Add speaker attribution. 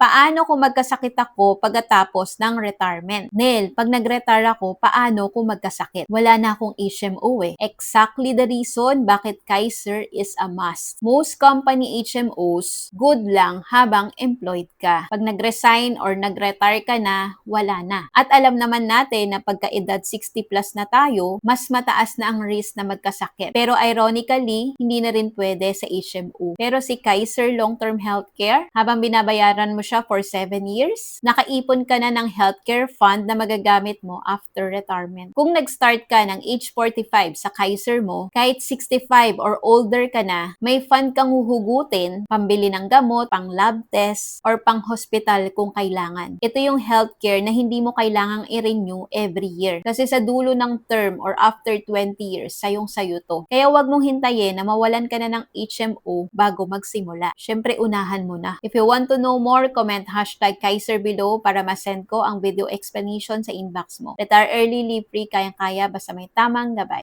Speaker 1: Paano kung magkasakit ako pagkatapos ng retirement? Nel, pag nag-retire ako, paano kung magkasakit? Wala na akong HMO eh. Exactly the reason bakit Kaiser is a must. Most company HMOs, good lang habang employed ka. Pag nag-resign or nag-retire ka na, wala na. At alam naman natin na pagka-edad 60 plus na tayo, mas mataas na ang risk na magkasakit. Pero ironically, hindi na rin pwede sa HMO. Pero si Kaiser Long-Term Healthcare, habang binabayaran mo siya for 7 years, nakaipon ka na ng healthcare fund na magagamit mo after retirement. Kung nag-start ka ng age 45 sa Kaiser mo, kahit 65 or older ka na, may fund kang huhugutin, pambili ng gamot, pang lab test, or pang hospital kung kailangan. Ito yung healthcare na hindi mo kailangang i-renew every year. Kasi sa dulo ng term or after 20 years, sayong-sayo to. Kaya wag mong hintayin na mawalan ka na ng HMO bago magsimula. Syempre, unahan mo na. If you want to know more, comment #Kaiser below para masend ko ang video explanation sa inbox mo. Retire early, live free, kayang-kaya basta may tamang gabay.